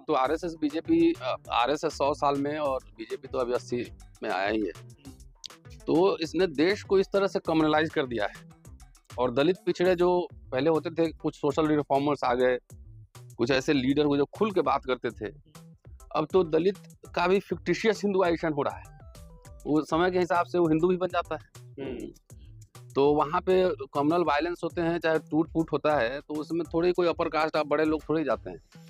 तो RSS BJP RSS 100 साल में और बीजेपी तो अभी 80 में आया ही है। तो इसने देश को इस तरह से कम्युनलाइज कर दिया है और दलित पिछड़े जो पहले होते थे, कुछ सोशल रिफॉर्मर्स आ गए, कुछ ऐसे लीडर हुए जो खुल के बात करते थे। अब तो दलित का भी फिक्टिशियस हिंदुआइजेशन हो रहा है। वो समय के हिसाब से वो हिंदू भी बन जाता है। तो वहाँ पे कम्युनल वायलेंस होते हैं, चाहे टूट फूट होता है, तो उसमें थोड़ी कोई अपर कास्ट बड़े लोग थोड़े जाते हैं।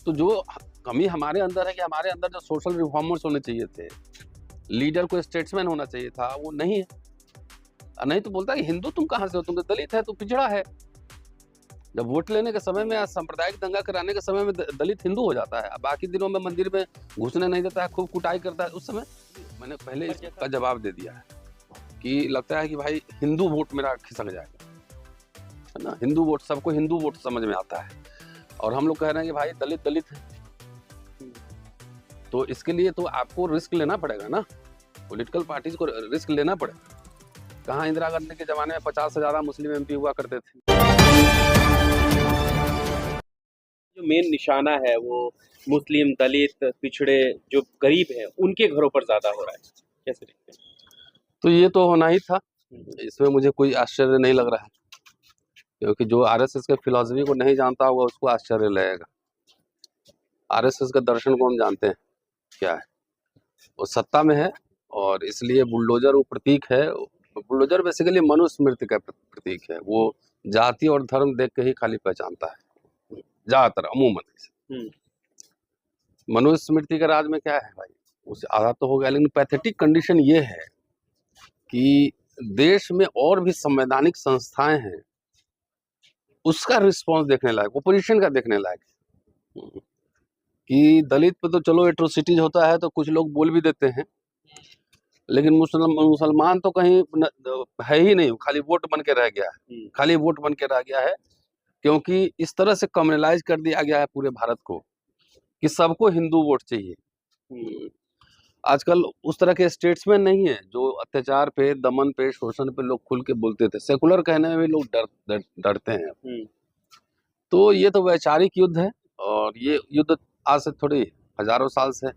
तो जो कमी हमारे अंदर है कि हमारे अंदर जो सोशल रिफॉर्मर्स होने चाहिए थे, लीडर को स्टेट्समैन होना चाहिए था, वो नहीं है। नहीं तो बोलता है हिंदू तुम कहाँ से हो, तुम तो दलित है, तो पिछड़ा है। जब वोट लेने के समय में, सांप्रदायिक दंगा कराने के समय में दलित हिंदू हो जाता है, बाकी दिनों में मंदिर में घुसने नहीं देता है, खूब कुटाई करता है। उस समय मैंने पहले इसका जवाब दे दिया है कि लगता है कि भाई हिंदू वोट मेरा खिसक जाएगा, है ना। हिंदू वोट, सबको हिंदू वोट समझ में आता है और हम लोग कह रहे हैं कि भाई दलित दलित है। तो इसके लिए तो आपको रिस्क लेना पड़ेगा ना, पॉलिटिकल पार्टीज को रिस्क लेना पड़ेगा। कहाँ इंदिरा गांधी के जमाने में 50 से ज्यादा मुस्लिम एमपी हुआ करते थे। जो मेन निशाना है वो मुस्लिम, दलित, पिछड़े, जो गरीब हैं उनके घरों पर ज्यादा हो रहा है, कैसे देखते हैं? तो ये तो होना ही था, इसमें मुझे कोई आश्चर्य नहीं लग रहा है, क्योंकि जो आरएसएस के फिलॉसफी को नहीं जानता होगा उसको आश्चर्य लगेगा। आरएसएस के दर्शन को हम जानते हैं क्या है। वो सत्ता में है और इसलिए बुलडोजर वो प्रतीक है। बुलडोजर बेसिकली मनुस्मृति का प्रतीक है। वो जाति और धर्म देख के ही खाली पहचानता है, ज्यादातर अमूमन। मनुस्मृति का राज में क्या है भाई, उससे आधा तो हो गया, लेकिन पैथेटिक कंडीशन ये है कि देश में और भी संवैधानिक संस्थाएं हैं, उसका रिस्पॉन्स देखने लायक, ओपोजिशन का देखने लायक। कि दलित पे तो चलो एट्रोसिटीज होता है तो कुछ लोग बोल भी देते हैं, लेकिन मुसलमान तो कहीं है ही नहीं, खाली वोट बन के रह गया है, खाली वोट बन के रह गया है। क्योंकि इस तरह से कम्युनलाइज कर दिया गया है पूरे भारत को कि सबको हिंदू वोट चाहिए। आजकल उस तरह के स्टेट्समैन नहीं है जो अत्याचार पे, दमन पे, शोषण पे लोग खुल के बोलते थे। सेकुलर कहने में भी लोग डरते हैं। तो ये तो वैचारिक युद्ध है और ये युद्ध आज से थोड़ी हजारों साल से है।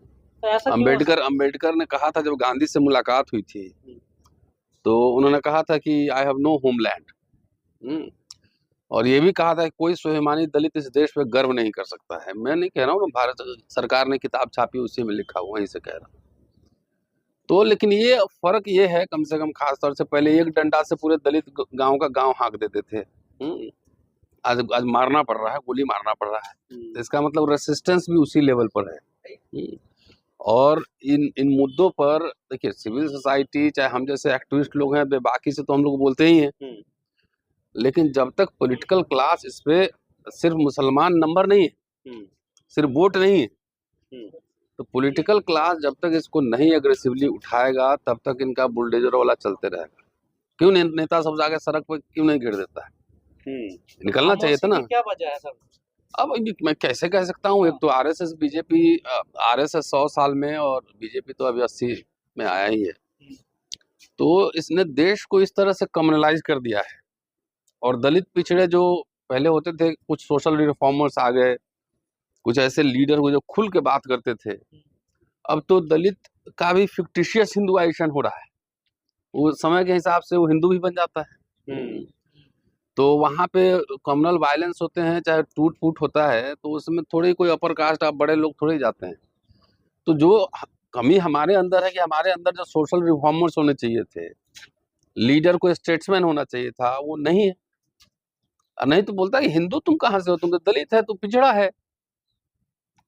अंबेडकर ने कहा था, जब गांधी से मुलाकात हुई थी तो उन्होंने कहा था कि आई हैव नो होमलैंड, और ये भी कहा था कि कोई स्वाभिमानी दलित इस देश पे गर्व नहीं कर सकता है। मैं नहीं कह रहा हूँ, भारत सरकार ने किताब छापी उसी में लिखा हुआ, वहीं से कह रहा हूँ। तो लेकिन ये फर्क ये है, कम से कम खास तौर से पहले एक डंडा से पूरे दलित गांव का गांव हाँक देते थे। आज मारना पड़ रहा है, गोली मारना पड़ रहा है। तो इसका मतलब रेसिस्टेंस भी उसी लेवल पर है। और इन मुद्दों पर देखिए, सिविल सोसाइटी, चाहे हम जैसे एक्टिविस्ट लोग हैं, बाकी से तो हम लोग बोलते ही हैं, लेकिन जब तक पॉलिटिकल क्लास इस पे, सिर्फ मुसलमान नंबर नहीं है, सिर्फ वोट नहीं है, तो पॉलिटिकल क्लास जब तक इसको नहीं एग्रेसिवली उठाएगा तब तक इनका बुलडोजर वाला चलते रहेगा। क्यों नेता सब जाके सड़क पर क्यों नहीं गिर देता है? निकलना चाहिए था ना। क्या वजह है सर? अब मैं कैसे कह सकता हूँ, एक तो आरएसएस बीजेपी, आरएसएस 100 साल में और बीजेपी तो अभी 80 में आया ही है। तो इसने देश को इस तरह से कम्युनलाइज कर दिया है और दलित पिछड़े जो पहले होते थे, कुछ सोशल रिफॉर्मर्स आ गए, कुछ ऐसे लीडर हुए जो खुल के बात करते थे। अब तो दलित का भी फिक्टिशियस हिंदुआइजेशन हो रहा है। वो समय के हिसाब से वो हिंदू भी बन जाता है। तो वहाँ पे कम्युनल वायलेंस होते हैं, चाहे टूट फूट होता है, तो उसमें थोड़ी कोई अपर कास्ट बड़े लोग थोड़े जाते हैं। तो जो कमी हमारे अंदर है कि हमारे अंदर जो सोशल रिफॉर्मर्स होने चाहिए थे, लीडर को स्टेट्समैन होना चाहिए था, वो नहीं है। नहीं तो बोलता है हिंदू तुम कहाँ से हो, तुम तो दलित है, तो पिछड़ा है।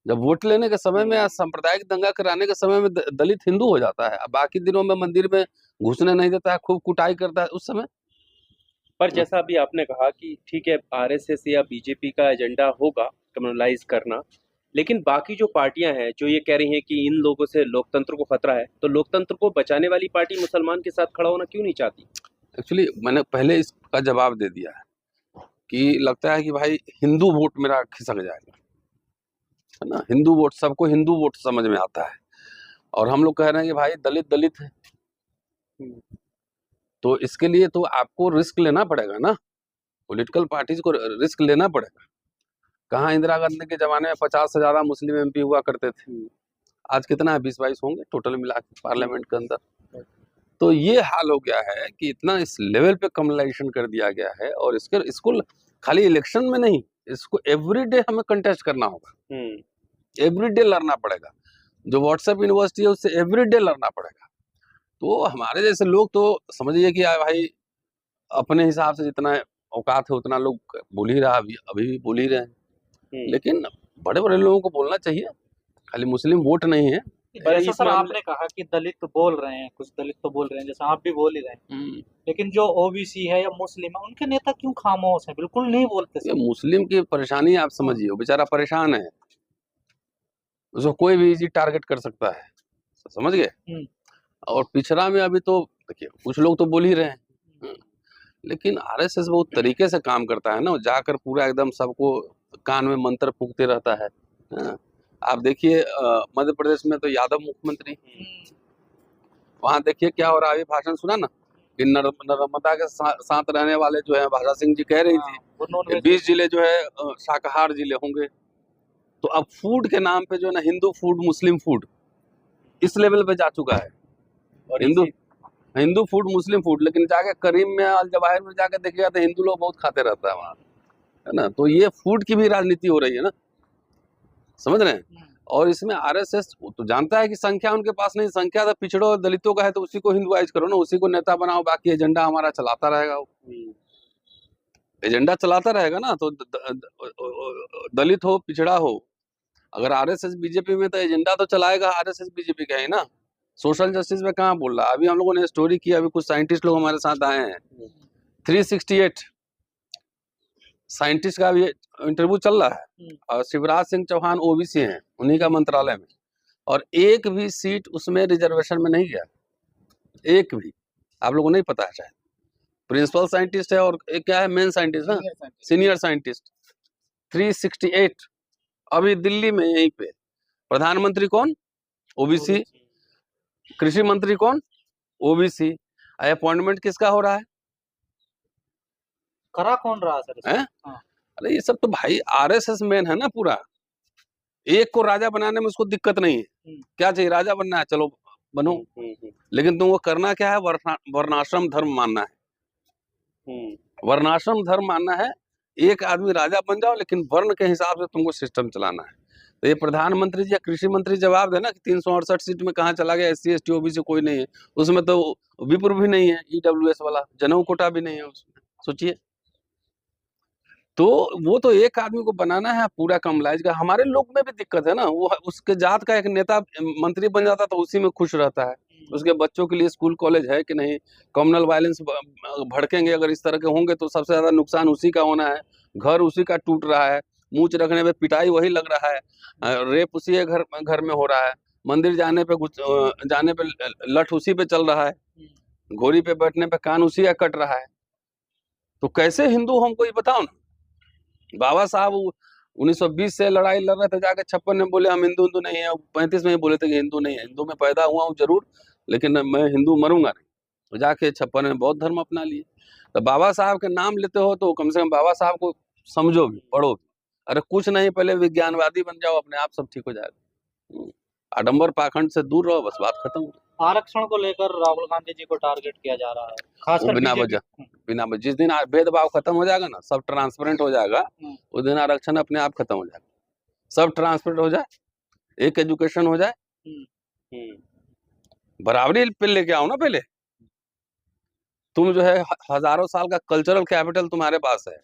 जब वोट लेने के समय में, सांप्रदायिक दंगा कराने के समय में दलित हिंदू हो जाता है, बाकी दिनों में मंदिर में घुसने नहीं देता है, खूब कुटाई करता है। उस समय पर जैसा अभी आपने कहा कि ठीक है, आरएसएस या बीजेपी का एजेंडा होगा कम्युनलाइज करना, लेकिन बाकी जो पार्टियां हैं जो ये कह रही हैं कि इन लोगों से लोकतंत्र को खतरा है, तो लोकतंत्र को बचाने वाली पार्टी मुसलमान के साथ खड़ा होना क्यों नहीं चाहती? एक्चुअली मैंने पहले इसका जवाब दे दिया है कि लगता है कि भाई हिंदू वोट मेरा खिसक जाएगा, है ना। हिंदू वोट, सबको हिंदू वोट समझ में आता है और हम लोग कह रहे हैं कि भाई दलित दलित है। तो इसके लिए तो आपको रिस्क लेना पड़ेगा ना, पॉलिटिकल पार्टीज को रिस्क लेना पड़ेगा। कहाँ इंदिरा गांधी के जमाने में 50 से ज्यादा मुस्लिम एमपी हुआ करते थे, आज कितना है, 20-22 होंगे टोटल मिला के पार्लियामेंट के अंदर। तो ये हाल हो गया है कि इतना इस लेवल पे कम्युनलाइजेशन कर दिया गया है, और इसको खाली इलेक्शन में नहीं, इसको एवरीडे हमें कंटेस्ट करना होगा, एवरीडे लड़ना पड़ेगा। जो व्हाट्सएप यूनिवर्सिटी है उससे एवरीडे लड़ना पड़ेगा। तो हमारे जैसे लोग तो समझिए कि भाई अपने हिसाब से जितना औकात है उतना लोग बोल ही रहा, अभी भी बोल ही रहे हैं, लेकिन बड़े बड़े लोगों को बोलना चाहिए, खाली मुस्लिम वोट नहीं है। जैसा सर आपने कहा कि दलित बोल रहे हैं, कुछ दलित तो बोल रहे हैं, जैसा आप भी बोल ही रहे हैं, लेकिन जो ओबीसी है या मुस्लिम है उनके नेता क्यों खामोश हैं, बिल्कुल नहीं बोलते ये मुस्लिम की परेशानी आप समझिए, वो बेचारा परेशान है, उसको कोई भी इजी टारगेट कर सकता है, समझ गए। और पिछड़ा में अभी तो देखिए कुछ लोग तो बोल ही रहे हैं, लेकिन आरएसएस बहुत तरीके से काम करता है ना, जाकर पूरा एकदम सबको कान में मंत्र फूकते रहता है। आप देखिए मध्य प्रदेश में तो यादव मुख्यमंत्री, वहां देखिए क्या हो रहा है। अभी भाषण सुना ना कि नर्मदा के साथ रहने वाले जो है, भाषा सिंह जी कह रही थी 20 जिले जो है शाकाहार जिले होंगे। तो अब फूड के नाम पे जो है ना, हिंदू फूड मुस्लिम फूड इस लेवल पे जा चुका है, और हिंदू फूड मुस्लिम फूड। लेकिन जाके करीम में, अल जवाहिर में जाके देखिएगा तो हिंदू लोग बहुत खाते रहता है वहाँ, है ना। तो ये फूड की भी राजनीति हो रही है ना, समझ रहे हैं। और इसमें आरएसएस तो जानता है कि संख्या उनके पास नहीं, संख्या तो पिछड़ों और दलितों का है, तो उसी को हिंदुआइज करो ना, उसी को नेता बनाओ, बाकी एजेंडा हमारा चलाता रहेगा, एजेंडा चलाता रहेगा ना। तो दलित हो पिछड़ा हो, अगर आरएसएस बीजेपी में, तो एजेंडा तो चलाएगा आरएसएस बीजेपी का ही ना। सोशल जस्टिस में कहाँ बोल रहा है। अभी हम लोगों ने स्टोरी की, अभी कुछ साइंटिस्ट लोग हमारे साथ आए हैं, 368 साइंटिस्ट का भी इंटरव्यू चल रहा है, और शिवराज सिंह चौहान ओबीसी हैं, उन्हीं का मंत्रालय में, और एक भी सीट उसमें रिजर्वेशन में नहीं गया, एक भी। आप लोगों को नहीं पता है शायद, प्रिंसिपल साइंटिस्ट है और एक क्या है, मेन साइंटिस्ट ना, सीनियर साइंटिस्ट। 368 अभी दिल्ली में यहीं पे। प्रधानमंत्री कौन, ओबीसी। कृषि मंत्री कौन, ओबीसी। अपॉइंटमेंट किसका हो रहा है, करा कौन रहा सर? अरे ये सब तो भाई आरएसएस मैन है ना पूरा। एक को राजा बनाने में उसको दिक्कत नहीं है, क्या चाहिए, राजा बनना है, चलो बनो, लेकिन तुमको करना क्या है, वर्णाश्रम धर्म मानना है, वर्णाश्रम धर्म मानना है। एक आदमी राजा बन जाओ, लेकिन वर्ण के हिसाब से तुमको सिस्टम चलाना है। तो ये प्रधानमंत्री जी या कृषि मंत्री जवाब देना कि 368 सीट में कहाँ चला गया, SC ST OBC कोई नहीं है उसमें, तो विप्र भी नहीं है, EWS वाला जनऊ कोटा भी नहीं है उसमें, सोचिए। तो वो तो एक आदमी को बनाना है पूरा कम्युनलाइज का। हमारे लोग में भी दिक्कत है ना, वो उसके जात का एक नेता मंत्री बन जाता तो उसी में खुश रहता है। उसके बच्चों के लिए स्कूल कॉलेज है कि नहीं, कम्युनल वायलेंस भड़केंगे अगर इस तरह के होंगे तो सबसे ज्यादा नुकसान उसी का होना है, घर उसी का टूट रहा है, मूंछ रखने पे पिटाई वही लग रहा है, रेप उसी घर में हो रहा है, मंदिर जाने पे लठ उसी पे चल रहा है, घोड़ी पे बैठने पे कान उसी का कट रहा है। तो कैसे हिंदू हमको ये बताओ ना। बाबा साहब 1920 से लड़ाई लड़ रहे थे, जाके 56 में बोले हम हिंदू नहीं है, 35 में ही बोले थे कि हिंदू नहीं है, हिंदू में पैदा हुआ हूँ जरूर, लेकिन मैं हिंदू मरूंगा नहीं। तो जाके 56 में बौद्ध धर्म अपना लिए। तो बाबा साहब के नाम लेते हो तो कम से कम बाबा साहब को समझो भी, पढ़ो भी। अरे कुछ नहीं, पहले विज्ञानवादी बन जाओ, अपने आप सब ठीक हो जाएगा। आडंबर पाखंड से दूर रहो, बस बात खत्म। आरक्षण को लेकर राहुल गांधी जी को टारगेट किया जा रहा है, खासकर बिना वजह। जिस दिन भेदभाव खत्म हो जाएगा ना, सब ट्रांसपेरेंट हो जाएगा, उस दिन आरक्षण अपने आप खत्म हो जाएगा। सब ट्रांसपेरेंट हो जाए, एक एजुकेशन हो जाए, बराबरी पे लेके आओ ना। पहले तुम जो है हजारों साल का कल्चरल कैपिटल तुम्हारे पास है,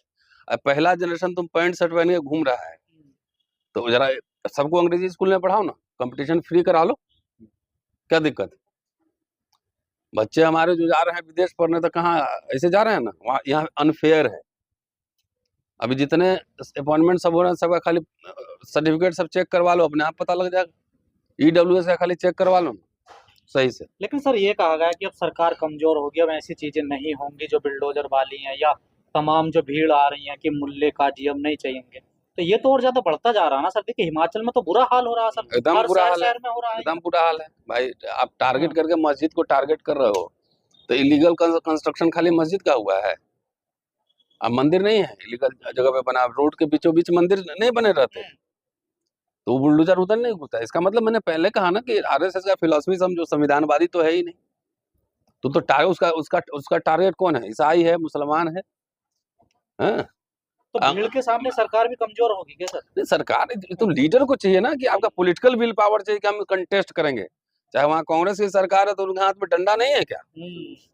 अब पहला जनरेशन तुम पैंट शर्ट पहन के घूम रहा है, तो जरा सबको अंग्रेजी स्कूल में पढ़ाओ ना, कंपटीशन फ्री करा लो, क्या दिक्कत है। बच्चे हमारे जो जा रहे हैं विदेश पढ़ने, तो कहाँ ऐसे जा रहे हैं ना, वहाँ यहाँ अनफेयर है। अभी जितने अपॉइंटमेंट सब हो रहे हैं, सबका खाली सर्टिफिकेट सब चेक करवा लो, अपने आप पता लग जाएगा। EWS का खाली चेक करवा लो सही से। लेकिन सर ये कहा गया कि अब सरकार कमजोर होगी, अब ऐसी चीजें नहीं होंगी जो बिल्डोजर वाली हैं, या तमाम जो भीड़ आ रही है कि मुल्ले काजी अब नहीं चाहिए, तो ये तो और ज्यादा बढ़ता जा रहा है ना सर। देखिए हिमाचल में तो बुरा हाल हो रहा है सर, एकदम बुरा हाल है, में हो रहा है, एकदम बुरा हाल है भाई। आप टारगेट करके मस्जिद को टारगेट कर रहे हो, तो इलीगल कंस्ट्रक्शन खाली मस्जिद का हुआ है। अब मंदिर नहीं है, इलीगल जगह पे बना, रोड के बीचों बीच मंदिर नहीं बने रहते, तो बुलडोजर उधर नहीं घुसता। इसका मतलब मैंने पहले कहा ना कि आरएसएस का फिलॉसफी समझो, संविधानवादी तो है ही नहीं। तो टारगेट उसका टारगेट कौन है? ईसाई है, मुसलमान है, हाँ? तो भीड़ के सामने सरकार भी कमजोर होगी क्या सर? नहीं, सरकार तो लीडर को चाहिए ना कि आपका पॉलिटिकल विल पावर चाहिए कि हम कंटेस्ट करेंगे। चाहे वहाँ कांग्रेस की सरकार है तो उनके हाथ में डंडा नहीं है क्या?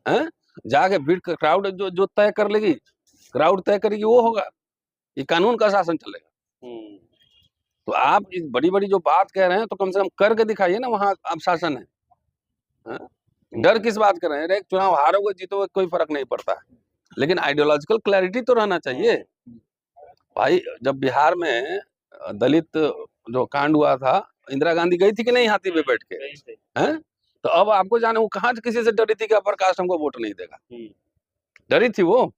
हैं? जाके भीड़ क्राउड जो तय कर लेगी, क्राउड तय करेगी, वो होगा। ये कानून का शासन चलेगा। तो आप इस बड़ी-बड़ी जो बात कह रहे हैं तो कम से कम करके दिखाइए ना, वहाँ अब शासन है। हाँ? डर किस बात कर रहे हैं? एक चुनाव हारोगे जीतोगे कोई फर्क नहीं पड़ता है, लेकिन आइडियोलॉजिकल क्लैरिटी तो रहना चाहिए। भाई जब बिहार में दलित जो कांड हुआ था, इंदिरा गांधी गई थी कि नहीं हाथी पे बैठ के? हैं? तो अब आपको जाने वो कहाँ किसी से डरी थी कि अपर कास्ट हमको वोट नहीं देगा? डरी थी वो?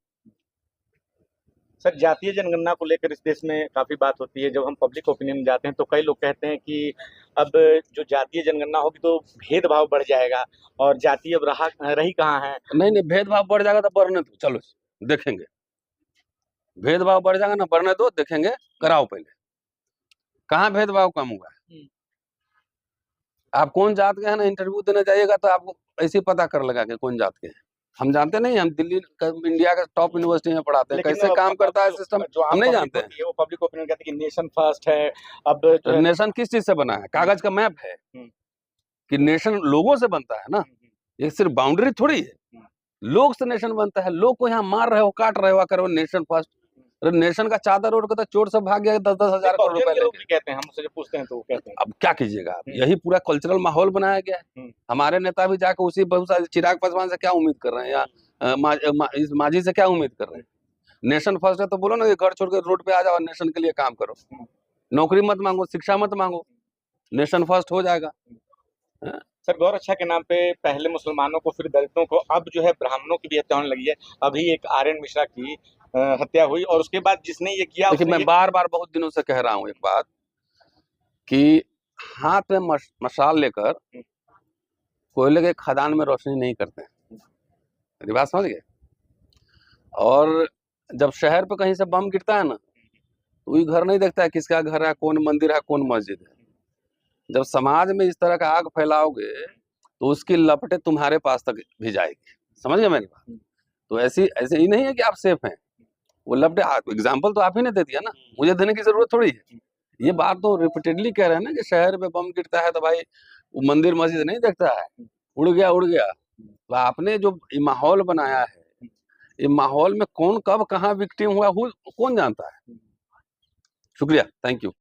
सर, जातीय जनगणना को लेकर इस देश में काफी बात होती है। जब हम पब्लिक ओपिनियन में जाते हैं तो कई लोग कहते हैं कि अब जो जातीय जनगणना होगी तो भेदभाव बढ़ जाएगा और जाति अब रही कहाँ है। नहीं, भेदभाव बढ़ जाएगा तो बढ़ने दो, चलो देखेंगे। भेदभाव बढ़ जाएगा ना, बढ़ने दो, देखेंगे, कराओ पहले। कहाँ भेदभाव कम हुआ है? आप कौन जात के हैं ना, इंटरव्यू देने जाइएगा तो आपको ऐसे ही पता कर लगा कि कौन जात के हैं। हम जानते नहीं, हम दिल्ली इंडिया के टॉप यूनिवर्सिटी में पढ़ाते हैं, कैसे काम करता है सिस्टम हम नहीं जानते हैं। वो पब्लिक ओपिनियन कहते हैं कि नेशन फर्स्ट है। अब नेशन किस चीज से बना है? कागज का मैप है कि नेशन लोगों से बनता है ना, ये सिर्फ बाउंड्री थोड़ी है। लोग से नेशन बनता है। लोग को यहाँ मार रहे हो, काट रहे हो, कर नेशन फर्स्ट। अरे नेशन का चादर ओढ़ के तो चोर सब भाग गया 10-10 हजार करोड़ रुपए लेके। कहते हैं, हम उससे पूछते हैं तो वो कहते हैं। अब क्या कीजिएगा आप? यही पूरा कल्चरल माहौल बनाया गया है। हमारे नेता भी जाकर उसी बहुत सारे चिराग पासवान से क्या उम्मीद कर रहे हैं, या इस मांझी से क्या उम्मीद कर रहे हैं? नेशन फर्स्ट है तो बोलो ना कि घर छोड़ के रोड पे आ जाओ, नेशन के लिए काम करो। नौकरी मत मांगो, शिक्षा मत मांगो, नेशन फर्स्ट हो जाएगा। सर, गौर अच्छा के नाम पे पहले मुसलमानों को, फिर दलितों को, अब जो है ब्राह्मणों की भी हत्या होने लगी है। अभी एक आर्यन मिश्रा की हत्या हुई और उसके बाद जिसने ये किया, देखिए मैं बार-बार बहुत दिनों से कह रहा हूँ एक बात कि हाथ में मशाल लेकर कोयले के खदान में रोशनी नहीं करते हैं। मेरी बात समझ गए? और जब शहर पे कहीं से बम गिरता है ना, तो वही घर नहीं देखता है किसका घर है, कौन मंदिर है, कौन मस्जिद है। जब समाज में इस तरह का आग फैलाओगे तो उसकी लपटें तुम्हारे पास तक भी जाएगी। समझ गए मेरी बात? तो ऐसे ही नहीं है कि आप सेफ हैं। वो लपटें, एग्जाम्पल तो आप ही ने दे दिया ना, मुझे देने की जरूरत थोड़ी है। ये बात तो रिपीटेडली कह रहे हैं ना कि शहर में बम गिरता है तो भाई वो मंदिर मस्जिद नहीं देखता है, उड़ गया। तो आपने जो माहौल बनाया है, ये माहौल में कौन कब कहाँ विक्टिम हुआ कौन जानता है? शुक्रिया, थैंक यू।